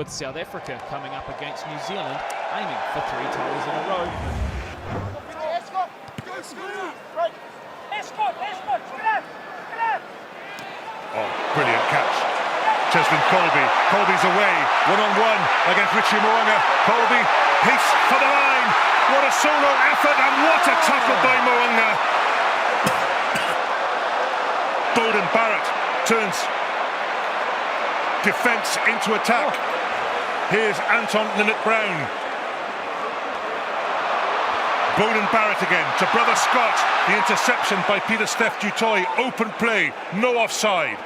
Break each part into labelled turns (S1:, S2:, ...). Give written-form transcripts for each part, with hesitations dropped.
S1: with South Africa coming up against New Zealand, aiming for 3 titles in a row.
S2: Oh, brilliant catch. Cheslin Colby. Colby's away. One-on-one against Richie Mo'unga. Colby, pace for the line. What a solo effort and what a tackle by Mo'unga. Beauden Barrett turns defence into attack. Here's Anton Linnett-Brown. Beauden Barrett again to brother Scott. The interception by Pieter-Steph du Toit. Open play, no offside.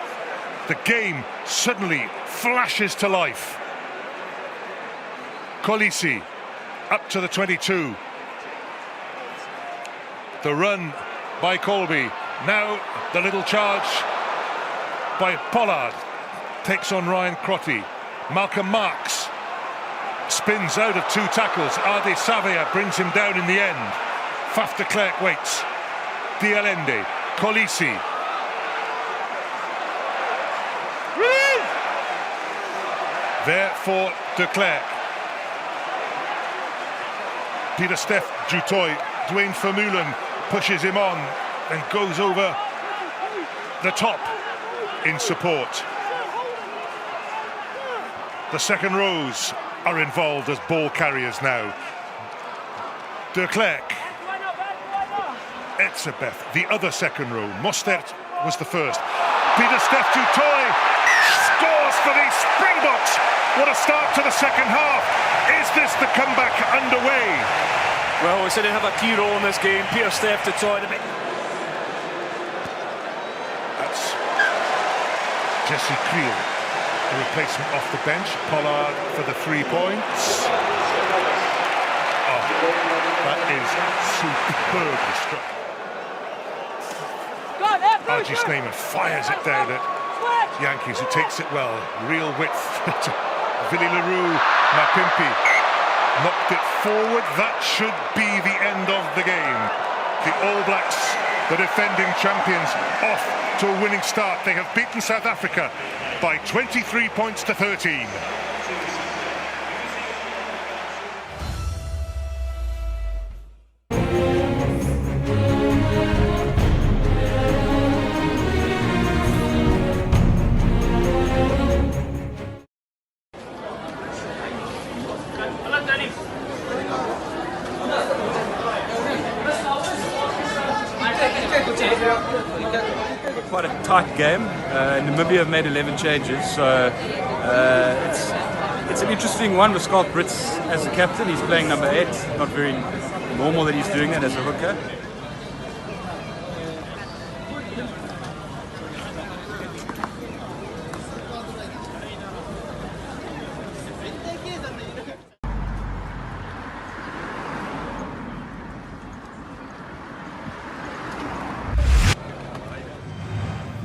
S2: The game suddenly flashes to life. Kolisi up to the 22. The run by Colby. Now the little charge by Pollard. Takes on Ryan Crotty. Malcolm Marks spins out of 2 tackles. Ade Savea brings him down in the end. Faf de Klerk waits. Dialende. Kolisi. There for de Klerk. Pieter-Steph du Toit. Dwayne Vermeulen pushes him on and goes over the top in support. The second rows are involved as ball carriers now. De Klerk. Etzebeth, the other second row. Mostert was the first. Pieter-Steph du Toit scores for the Springboks. What a start to the second half. Is this the comeback underway?
S3: Well, we said he'd have a key role in this game. Pieter-Steph du Toit.
S2: That's Jesse Creel, the replacement off the bench. Pollard for the 3 points. Oh, that is superbly struck. Archie Snyman fires it down at Yankees, who takes it well. Real width. Billy LaRue, Mapimpi knocked it forward. That should be the end of the game. The All Blacks, the defending champions, off to a winning start. They have beaten South Africa by 23 points to 13.
S4: Quite a tight game. Namibia have made 11 changes, so it's an interesting one with Scott Brits as the captain. He's playing number 8. Not very normal that he's doing that as a hooker.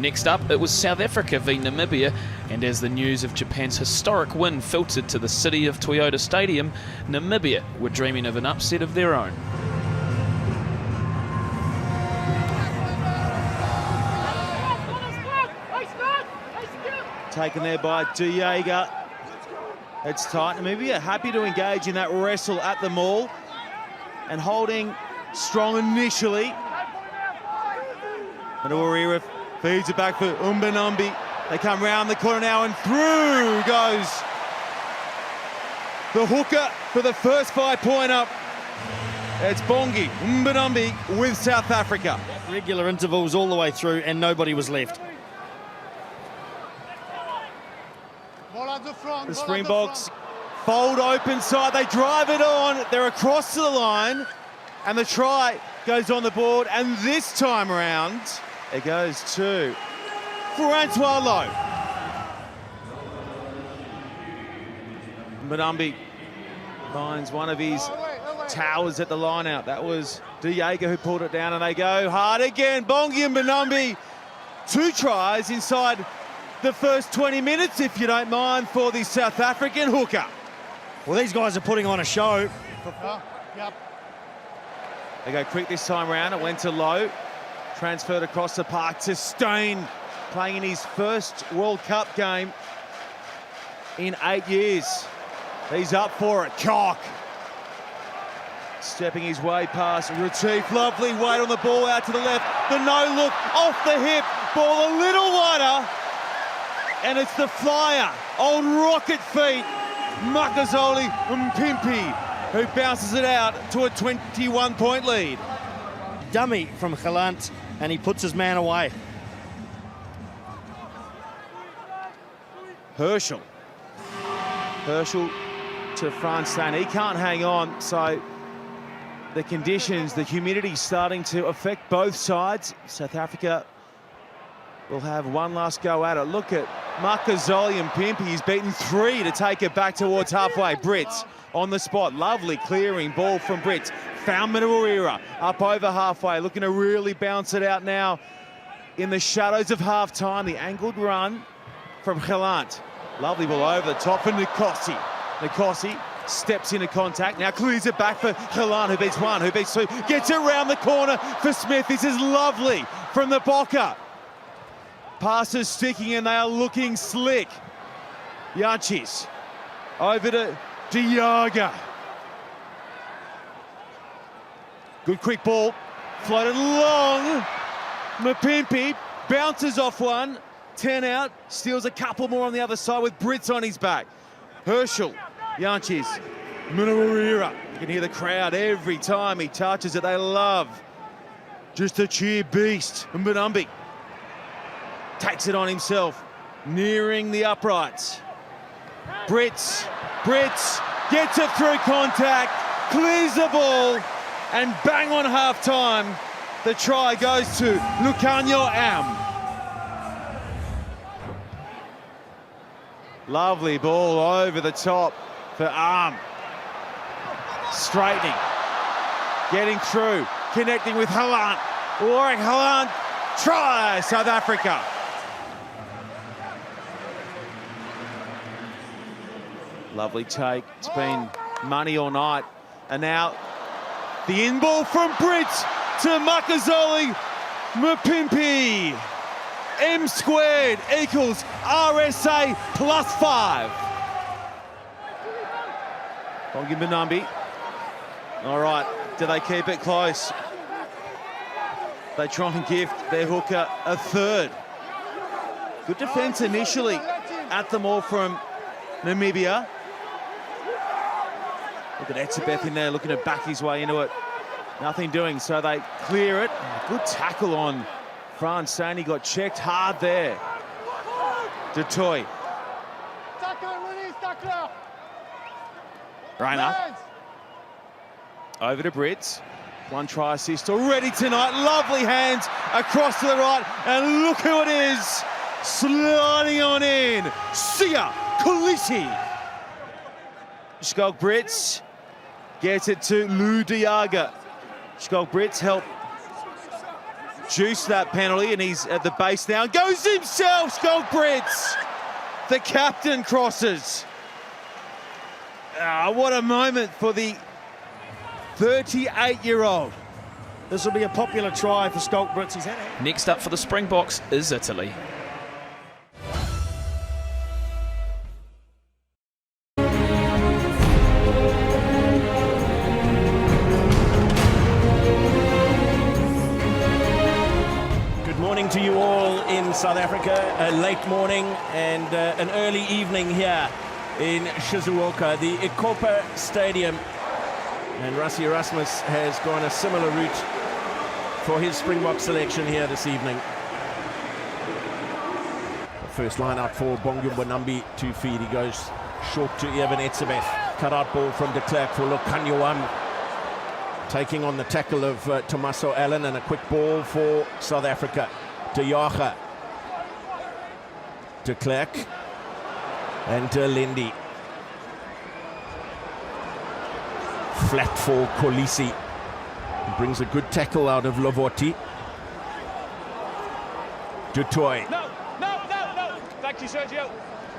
S1: Next up, it was South Africa v Namibia, and as the news of Japan's historic win filtered to the city of Toyota Stadium, Namibia were dreaming of an upset of their own.
S5: Taken there by De Jager. It's tight. Namibia happy to engage in that wrestle at the maul and holding strong initially. Manuarira feeds it back for Umbanambi. They come round the corner now and through goes the hooker for the first 5-pointer. It's Bongi Umbanambi with South Africa.
S6: Regular intervals all the way through and nobody was left.
S5: The Springboks fold open side, they drive it on, they're across to the line and the try goes on the board, and this time around it goes to Francois Lowe. Mbonambi finds one of his towers at the line out. That was De Jager who pulled it down, and they go hard again. Bongi and Mbonambi, 2 tries inside the first 20 minutes, if you don't mind, for the South African hooker.
S6: Well, these guys are putting on a show.
S5: They go quick this time around. It went to Lowe. Transferred across the park to Steyn, playing in his first World Cup game. in 8 years. He's up for it. Chalk. Stepping his way past Retief. Lovely weight on the ball out to the left. The no look off the hip. Ball a little wider. And it's the flyer. Old rocket feet. Makazole Mpimpi, who bounces it out to a 21-point lead.
S6: Dummy from Gelant, and he puts his man away.
S5: Herschel to Franstain. He can't hang on, so the conditions, the humidity starting to affect both sides. South Africa will have one last go at it. Look at Makazole and Mpimpi. He's beaten 3 to take it back towards halfway. Brits on the spot. Lovely clearing ball from Brits. Found Manawarira up over halfway, looking to really bounce it out now in the shadows of half-time. The angled run from Gelant. Lovely ball over the top for Nkosi. Nkosi steps into contact, now clears it back for Gelant, who beats 1, who beats 2, gets it round the corner for Smith. This is lovely from the Bokke. Passes sticking and they are looking slick. Jantjies over to De Jager. Good quick ball, floated long. Mpimpi bounces off one, 10 out, steals a couple more on the other side with Brits on his back. Herschel, Jantjies, Manawarira. You can hear the crowd every time he touches it, they love. Just a cheer beast. Mbonambi takes it on himself, nearing the uprights. Brits gets it through contact, clears the ball, and bang on half-time, the try goes to Lucanio Am. Lovely ball over the top for Am. Straightening, getting through, connecting with Gelant. Warwick Gelant, try, South Africa. Lovely take, it's been money all night. And now the in-ball from Brits to Makazole Mpimpi. M squared equals RSA plus 5. Bongi Mbonambi. All right, do they keep it close? They try and give their hooker a third. Good defence initially at the maul from Namibia. Look at Etzebeth in there looking to back his way into it. Nothing doing, so they clear it. Good tackle on Franstain. He got checked hard there. Du Toit. Reiner. Over to Brits. 1 try assist already tonight. Lovely hands across to the right. And look who it is. Sliding on in. Siya Kolisi. Schalk Brits gets it to Lou De Jager. Schalk Brits help juice that penalty, and he's at the base now. Goes himself, Schalk Brits. The captain crosses. What a moment for the 38-year-old.
S6: This will be a popular try for Schalk Brits. He's had it.
S1: Next up for the Springboks is Italy.
S7: To you all in South Africa, a late morning and an early evening here in Shizuoka, the Ikopa Stadium. And Rassie Erasmus has gone a similar route for his Springbok selection here this evening. The first line out for Bongi Mbonambi to feed. He goes short to Evan Etzebeth. Cut out ball from de Klerk for Lucanio Am, taking on the tackle of Tommaso Allen, and a quick ball for South Africa. De Jager, de Klerk, and Lindy. Flat for Kolisi. He brings a good tackle out of Lovoti. Du Toit.
S3: No. Thank you, Sergio.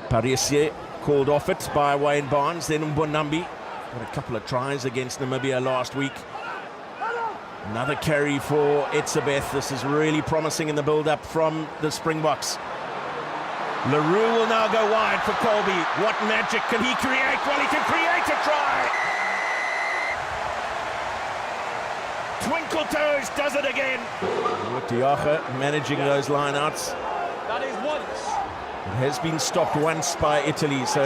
S7: Parisier called off it by Wayne Barnes. Then Mbonambi got a couple of tries against Namibia last week. Another carry for Etzebeth. This is really promising in the build-up from the Springboks. LaRue will now go wide for Colby. What magic can he create? Well, he can create a try. Twinkle Toes does it again. Diacha managing those lineouts.
S3: That is once.
S7: It has been stopped once by Italy, so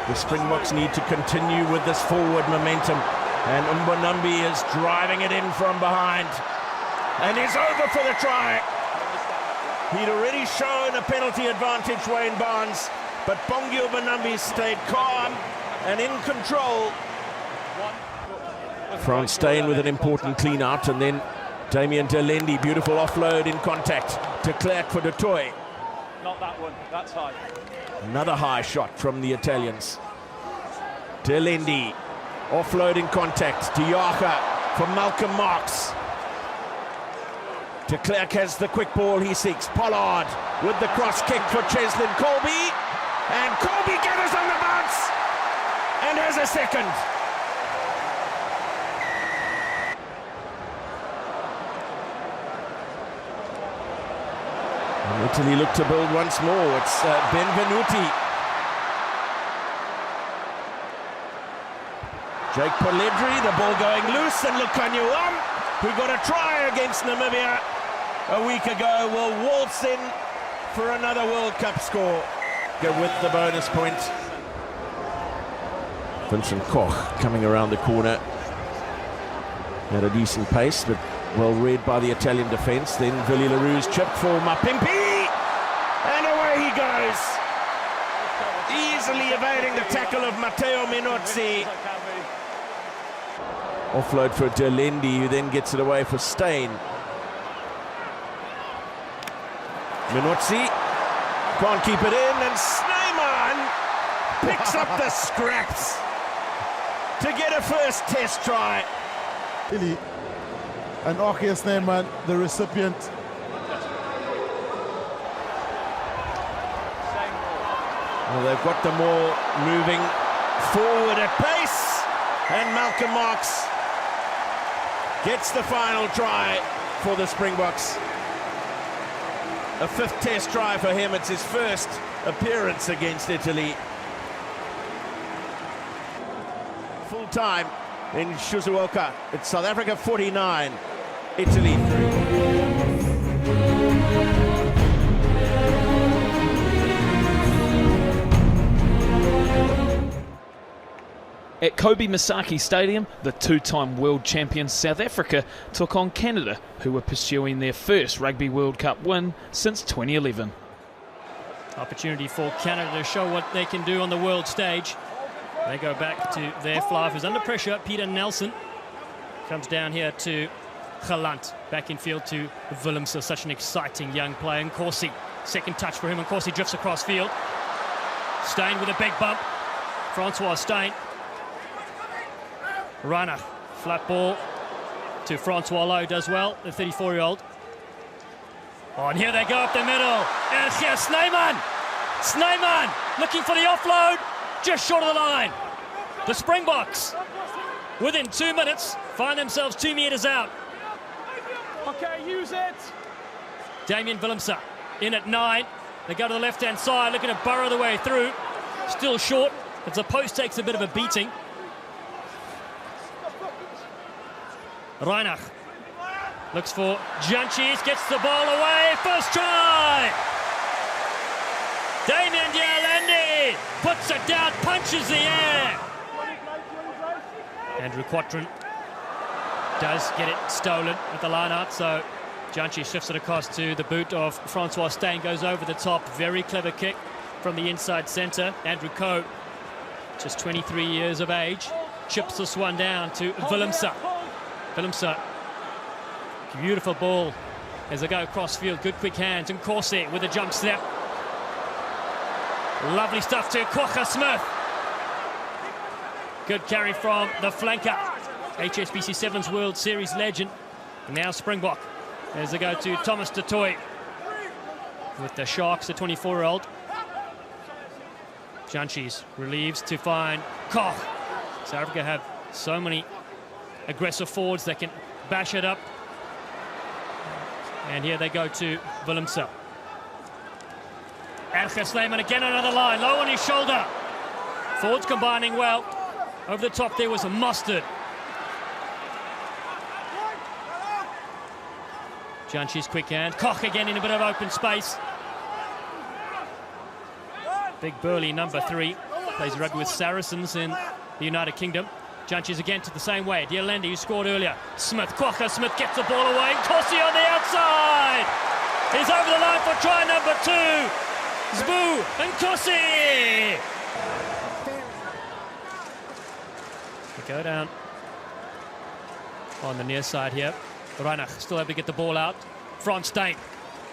S7: the Springboks need to continue with this forward momentum. And Mbonambi is driving it in from behind. And is over for the try. He'd already shown a penalty advantage, Wayne Barnes, but Bongio Mbonambi stayed calm and in control. Frans Steyn with an important clean out, and then Damien Delendi, beautiful offload in contact to Clerc for De Toy.
S3: Not that one, that's high.
S7: Another high shot from the Italians. Delendi, offload in contact. Diacha for Malcolm Marx. De Klerk has the quick ball he seeks. Pollard with the cross kick for Cheslin Colby. And Colby gathers on the bounce and has a second. And Italy look to build once more. It's Benvenuti. Jake Polidri, the ball going loose, and Lukanyuam, who got a try against Namibia a week ago, will waltz in for another World Cup score. Go with the bonus point. Vincent Koch coming around the corner at a decent pace, but well read by the Italian defence. Then Willie Leroux's chip for Mapimpi, and away he goes, easily evading the tackle of Matteo Minozzi. Offload for Delendi, who then gets it away for Steyn. Minozzi can't keep it in, and Snyman picks up the scraps to get a first test try.
S8: And Orchia Snyman, the recipient.
S7: Well, they've got them all moving forward at pace, and Malcolm Marx gets the final try for the Springboks. A fifth test try for him. It's his first appearance against Italy. Full time in Shizuoka. It's South Africa 49, Italy 3.
S1: At Kobe Masaki Stadium, the two-time world champions South Africa took on Canada, who were pursuing their first Rugby World Cup win since 2011.
S9: Opportunity for Canada to show what they can do on the world stage. They go back to their fly who's under pressure. Peter Nelson comes down here to Galant. Back in field to Willemse, such an exciting young player. And Corsi, second touch for him, and Corsi drifts across field. Steyn with a big bump. Francois Steyn. Reinach, flat ball to Francois Lowe, does well, the 34-year-old. Oh, and here they go up the middle. And here's Snyman. Snyman looking for the offload, just short of the line. The Springboks, within 2 minutes, find themselves 2 meters out.
S3: Okay, use it.
S9: Damien Willemse in at 9. They go to the left-hand side, looking to burrow the way through. Still short, as the post takes a bit of a beating. Reinach looks for Janchis, gets the ball away, first try! Damien Dialendi puts it down, punches the air. Andrew Quattrin does get it stolen at the line-out, so Janchis shifts it across to the boot of Francois Steyn, goes over the top, very clever kick from the inside centre. Andrew Coe, just 23 years of age, chips this one down to Willemse. Willemse, beautiful ball as they go across field, good quick hands, and Corsi with a jump snap. Lovely stuff to Quagga Smith. Good carry from the flanker, HSBC Sevens World Series legend, and now Springbok as they go to Thomas Du Toit with the Sharks, the 24-year-old. Janchis relieves to find Koch. South Africa have so many aggressive forwards that can bash it up. And here they go to Willemse. Erge Snyman again, another line, low on his shoulder. Forwards combining well. Over the top there was a Mustard. Janchi's quick hand. Koch again in a bit of open space. Big burly number 3. Plays rugby with Saracens in the United Kingdom. Janchi's again to the same way. Dialendi, who scored earlier. Smith, Kwagga Smith gets the ball away. Kossie on the outside. He's over the line for try number 2. Zbu and Kossie. They go down on the near side here. Reinach still able to get the ball out. Frans Steyn,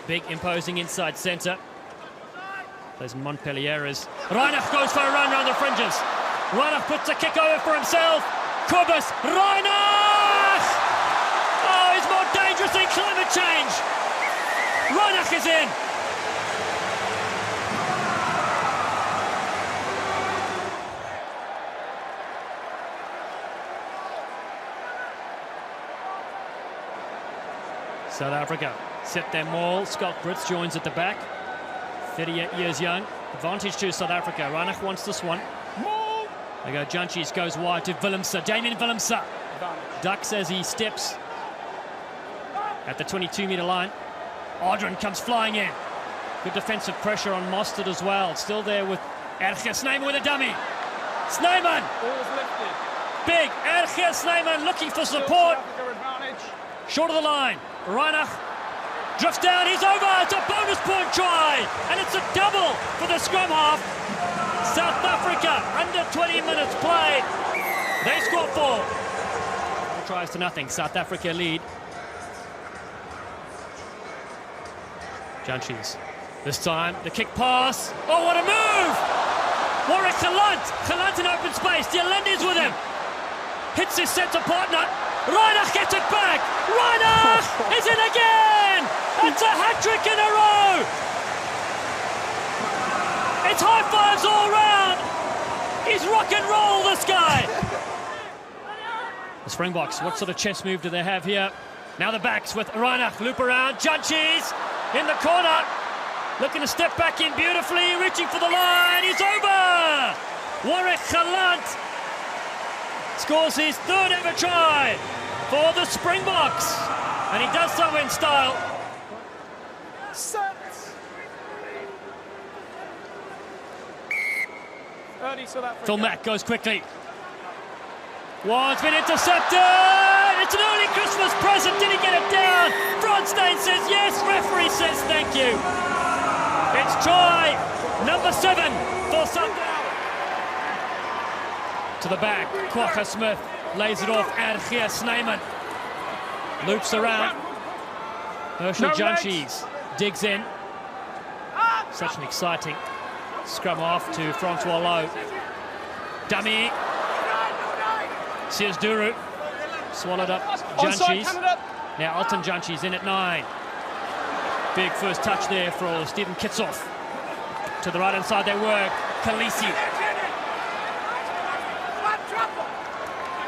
S9: big imposing inside centre. Those Montpellieres. Reinach goes for a run around the fringes. Reinach puts a kick over for himself. Kobus, Reinach! Oh, he's more dangerous than climate change. Reinach is in. South Africa set their maul. Scott Brits joins at the back. 38 years young. Advantage to South Africa. Reinach wants this one. They go. Janchis goes wide to Willemse. Damien Willemse ducks as he steps at the 22-metre line. Adrian comes flying in. Good defensive pressure on Mostert as well. Still there with Erge Snyman with a dummy. Snyman! Big Erge Snyman looking for support. Short of the line. Reinach drifts down, he's over, it's a bonus point try, and it's a double for the scrum half. South Africa, under 20 minutes played. They score 4. 4 tries to nothing, South Africa lead. Janchis, this time, the kick pass. Oh, what a move! Warwick Gelant in open space, Dialendi's with him. Hits his centre partner. Reinach gets it back. Reinach is in again. It's a hat-trick in a row. It's high fives all round. He's rock and roll, this guy. The Springboks, what sort of chess move do they have here? Now the backs with Reinach, loop around. Janchis in the corner. Looking to step back in beautifully. Reaching for the line. He's over. Warwick Gelant scores his 3rd ever try for the Springboks, and he does so in style. Phil Mack goes quickly. One's been intercepted. It's an early Christmas present. Did he get it down? Frans Steyn says yes. Referee says thank you. It's try number 7 for Sunday. To the back, Kwagga Smith lays it off. Erge Snyman loops around. Herschel Janchis digs in. Such an exciting scrum off to Francois Lowe. Dummy. Sears Duru swallowed up Janchis. Now Alton Janchis in at 9. Big first touch there for Stephen Kitsoff. To the right hand side they work. Khaleesi.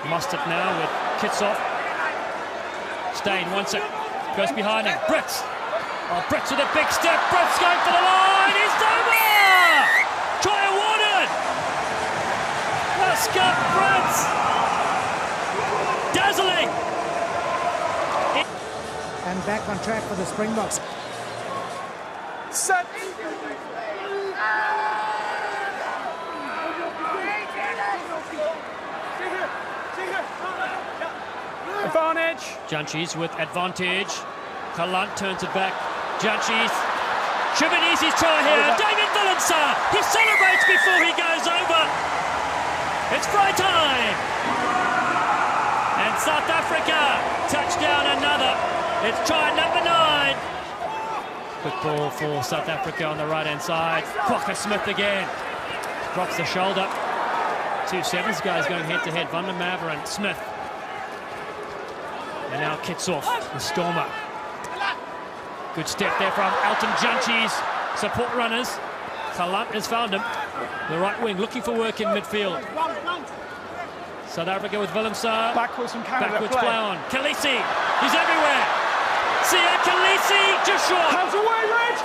S9: Mustard now with Kitsoff. Steyn wants it. Goes behind him. Brits. Oh, Brits with a big step. Brits going for the line. He's over! Try awarded! Scott Brits. Dazzling.
S10: And back on track for the Springboks. Set.
S9: Advantage. Janchis with advantage. Gelant turns it back. Janchis. Shivanizi's try here. David Willemse. He celebrates before he goes over. It's fry time. And South Africa touchdown another. It's try number 9. Quick ball for South Africa on the right hand side. Kwagga Smith again. Drops the shoulder. 2 sevens guys going head to head. Van der Merwe and Smith. And now Kitsoff, the Stormer. Good step there from Alton Janchis. Support runners. Gelant has found him. The right wing looking for work in midfield. South Africa with Willemse.
S3: Backwards from Canada.
S9: Backwards play on. Khaleesi. He's everywhere. See it. Khaleesi just short.
S3: Comes away, Red.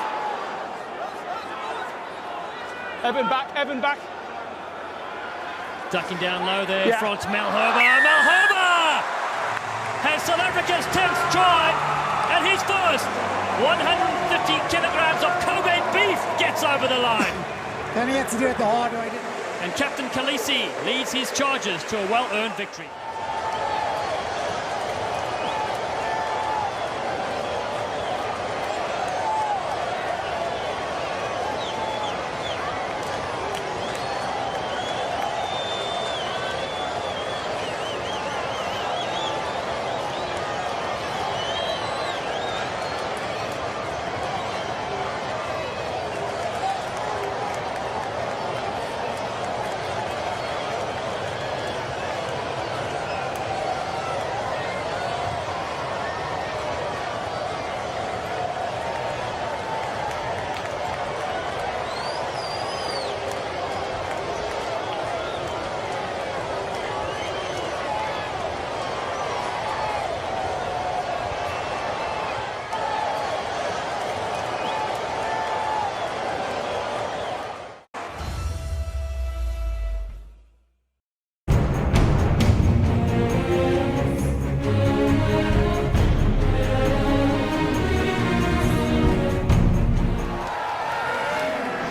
S3: Evan back.
S9: Ducking down low there, front Malherbe. Malherbe has South Africa's 10th try, and his first 150 kilograms of Kobe beef gets over the line.
S10: Then he had to do it the hard way, didn't he?
S9: And Captain Khaleesi leads his Chargers to a well-earned victory.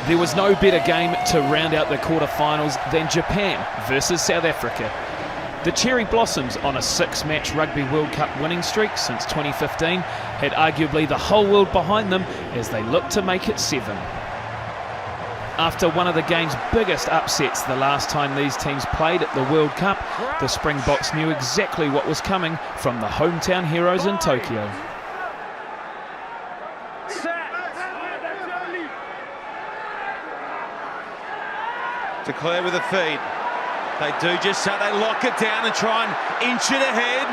S1: There was no better game to round out the quarterfinals than Japan versus South Africa. The Cherry Blossoms, on a 6-match Rugby World Cup winning streak since 2015, had arguably the whole world behind them as they looked to make it 7. After one of the game's biggest upsets the last time these teams played at the World Cup, the Springboks knew exactly what was coming from the hometown heroes in Tokyo.
S5: Declare with a feed. They do just so. They lock it down and try and inch it ahead.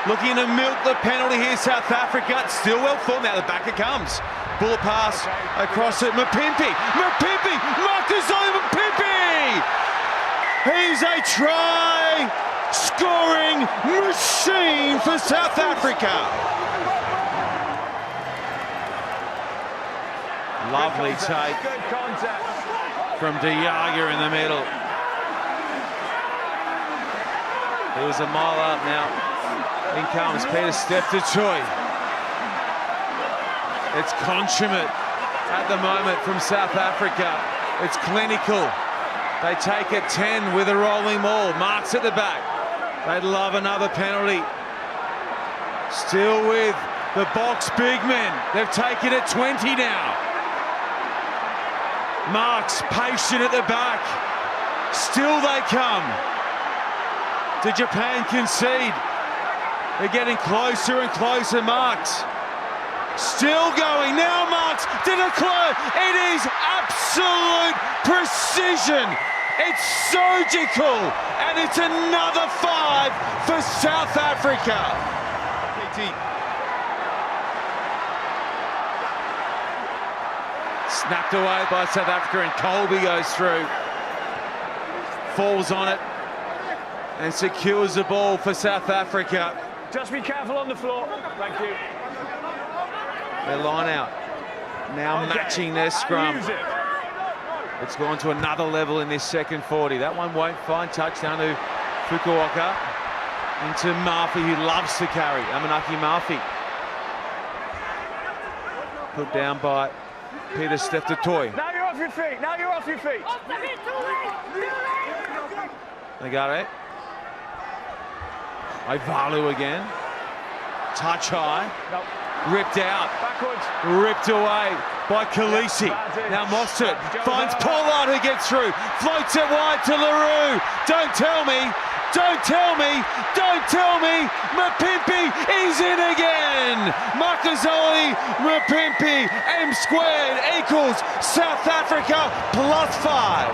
S5: Looking to milk the penalty here, South Africa. It's still well formed. Now the back it comes. Bullet pass across it. Mapimpi. Marcus Mapimpi. He's a try scoring machine for South Africa. Lovely take. Good contact from De Jager in the middle. He was a mile up now. In comes Pieter-Steph to Choi. It's consummate at the moment from South Africa. It's clinical. They take it 10 with a rolling ball. Marks at the back. They'd love another penalty. Still with the box big men. They've taken it 20 now. Marks patient at the back. Still they come. Did Japan concede? They're getting closer and closer. Marks still going. Now Marks to declare. It is absolute precision. It's surgical. And it's another 5 for South Africa. Snapped away by South Africa, and Colby goes through. Falls on it and secures the ball for South Africa.
S3: Just be careful on the floor. Thank you.
S5: Their line out now matching their scrum. It's gone to another level in this second 40. That one won't find touchdown to Fukuoka. Into Murphy, who loves to carry. Amanaki Murphy. Put down by Pieter-Steph to Toy.
S3: Now you're off your feet.
S5: They got it. Ivalu again. Touch high.
S3: Nope.
S5: Ripped out.
S3: Backwards.
S5: Ripped away by Khaleesi. Now Mostert finds Pollard, who gets through. Floats it wide to LaRue. Don't tell me. Mapimpi is in again. Makazole, Mapimpi, M squared equals South Africa +5.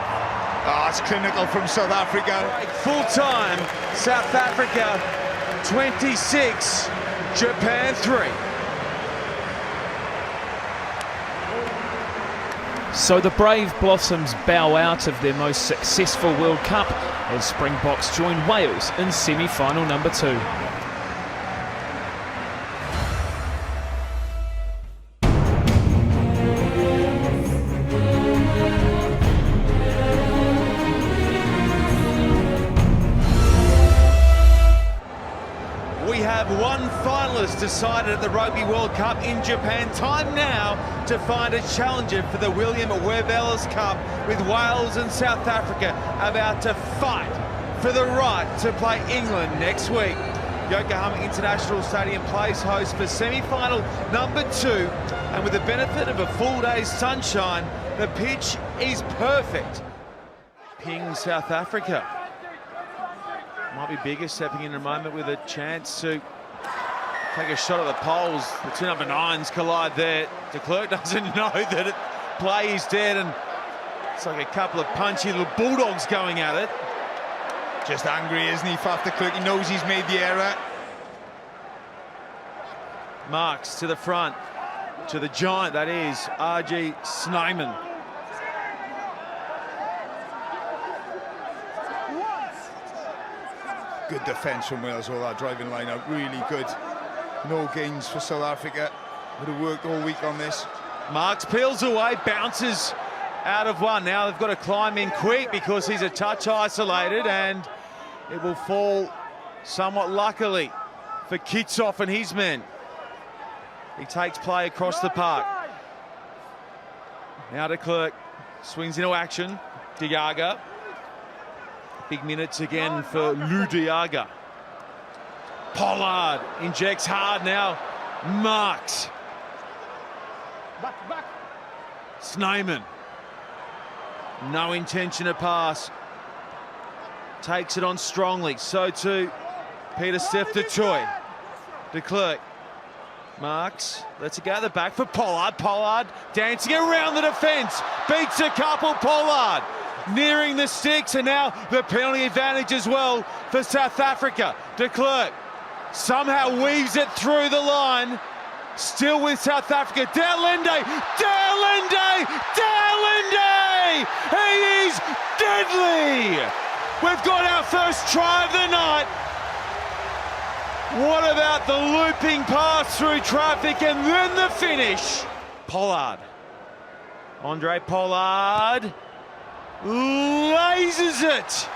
S2: Oh, it's clinical from South Africa.
S5: Full time, South Africa 26, Japan 3.
S1: So the brave Blossoms bow out of their most successful World Cup as Springboks join Wales in semi-final number 2.
S5: finalists decided at the Rugby World Cup in Japan. Time now to find a challenger for the William Webb Ellis Cup, with Wales and South Africa about to fight for the right to play England next week. Yokohama International Stadium plays host for semi-final number 2, and with the benefit of a full day's sunshine, the pitch is perfect. Ping, South Africa. Might be bigger, stepping in a moment with a chance to take a shot at the poles. The two number 9s collide there. De Klerk doesn't know that play is dead, and it's like a couple of punchy little bulldogs going at it.
S11: Just angry, isn't he, Faf de Klerk? He knows he's made the error.
S5: Marks to the front, to the giant, that is, R.G. Snyman.
S11: Good defence from Wales, all that driving line out, really good. No gains for South Africa. Would have worked all week on this.
S5: Marks peels away, bounces out of one. Now they've got to climb in quick because he's a touch isolated, and it will fall somewhat luckily for Kitsoff and his men. He takes play across the park. Now de Klerk swings into action. Diaga. Big minutes again for Lou Diaga. Pollard injects hard now. Marks. Snyman. No intention to pass. Takes it on strongly. So too Pieter-Steph de Toy. De Klerk. Marks. Lets it go to the back for Pollard. Pollard dancing around the defence. Beats a couple. Pollard nearing the sticks, and now the penalty advantage as well for South Africa. De Klerk somehow weaves it through the line. Still with South Africa. Dalende! Dalende! Dalende! He is deadly! We've got our first try of the night. What about the looping pass through traffic and then the finish? Pollard. Andre Pollard lasers it.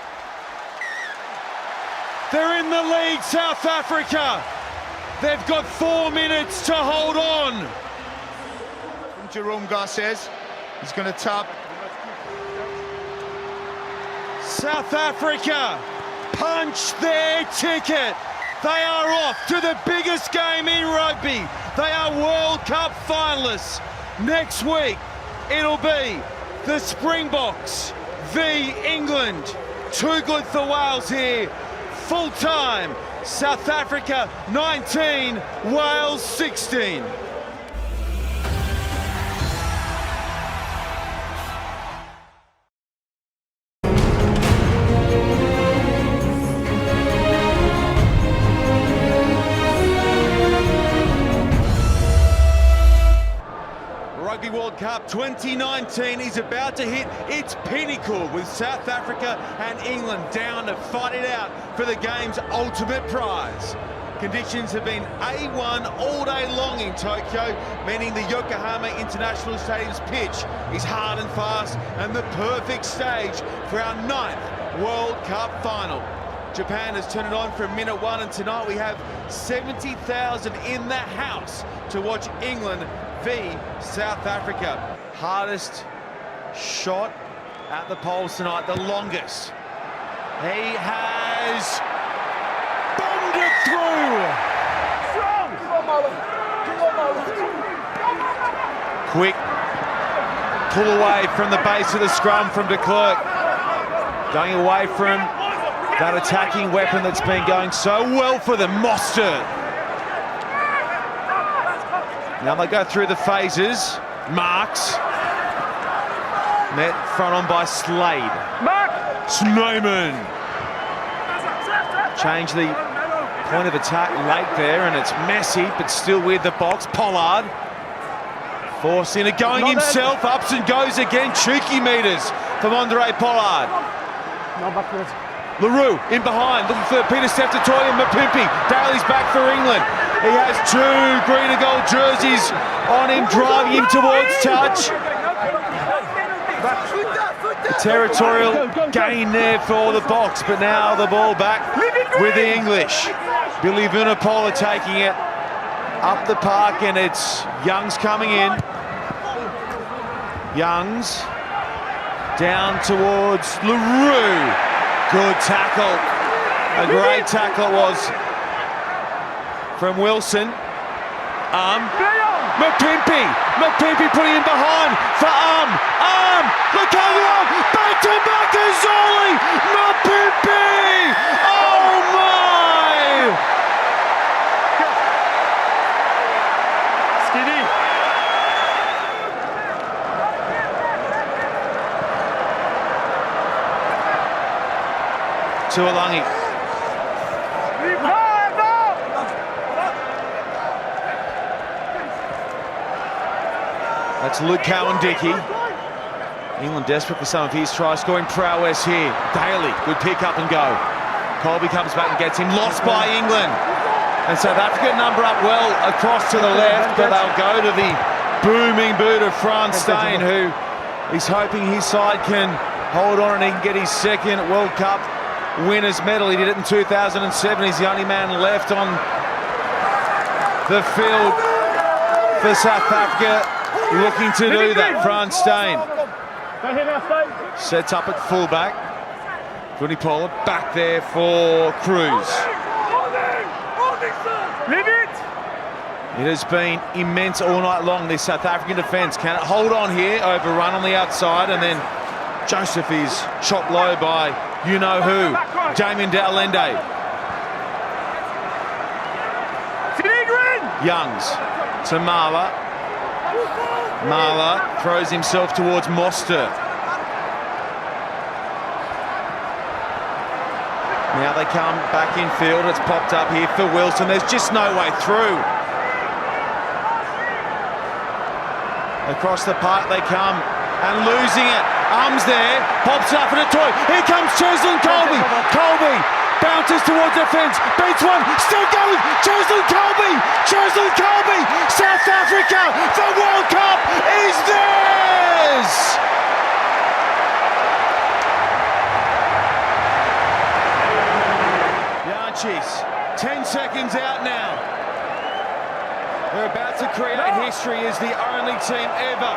S5: They're in the lead, South Africa. They've got 4 minutes to hold on.
S11: Jerome Garces, he's going to tap.
S5: South Africa punch their ticket. They are off to the biggest game in rugby. They are World Cup finalists. Next week, it'll be the Springboks v England. Too good for Wales here. Full time. South Africa 19, Wales 16. Rugby World Cup 2019 is about to hit its pinnacle, with South Africa and England down to fight it out for the game's ultimate prize. Conditions have been A1 all day long in Tokyo, meaning the Yokohama International Stadium's pitch is hard and fast and the perfect stage for our 9th World Cup final. Japan has turned it on from minute 1, and tonight we have 70,000 in the house to watch England v South Africa. Hardest shot at the poles tonight, the longest. He has bombed it through. Quick pull away from the base of the scrum from de Klerk. Going away from that attacking weapon that's been going so well for them, Mostert. Now they go through the phases. Marks. Met front on by Slade. Snyman. Change the point of attack late there, and it's messy, but still with the box. Pollard. Forced into going himself. Ups and goes again. Cheeky meters from Andre Pollard. Leroux in behind, looking for Pieter-Steph and Mapimpi. Daly's back for England. He has 2 green and gold jerseys on him, driving him towards touch. The territorial gain there for the box, but now the ball back with the English. Billy Vunipola taking it. up the park, and it's Youngs coming in. Youngs down towards LaRue. Good tackle. A great tackle it was from Wilson. Mapimpi putting him behind for look over, back to Makazole, Mapimpi, oh my!
S3: Skinny.
S5: Tuolangi. That's Luke Cowan-Dickey. England desperate for some of his try-scoring prowess here. Daly, good pick up and go. Colby comes back and gets him. Lost by England. And South Africa number up well across to the left, but they'll go to the booming boot of Frans Steyn, who is hoping his side can hold on and he can get his second World Cup winners medal. He did it in 2007. He's the only man left on the field for South Africa. Looking to do that, Frans Steyn. Sets up at fullback. Johnny Pollard back there for Cruz. It has been immense all night long, this South African defence. Can it hold on here? Overrun on the outside, and then Joseph is chopped low by you-know-who, Damien de Allende. Youngs to Marla. Marla throws himself towards Moster. Now they come back in field. It's popped up here for Wilson. There's just no way through. Across the park they come and losing it. Arms there, pops up for the toy. Here comes Cheslin Colby. Colby bounces towards the fence, beats one, still going. Cheslin Colby. South Africa, the World Cup is theirs. Yanchis, 10 seconds out now. They're about to create history as the only team ever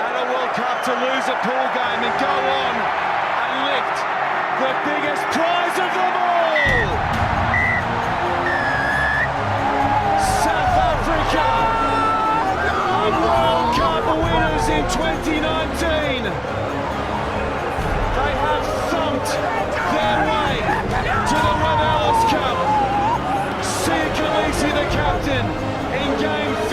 S5: at a World Cup to lose a pool game and go on and lift the biggest prize of them all. South Africa, the World Cup winners in 2019. They have thumped their way to the Red Alice Cup. Sia Khaleesi, the captain, in game 3.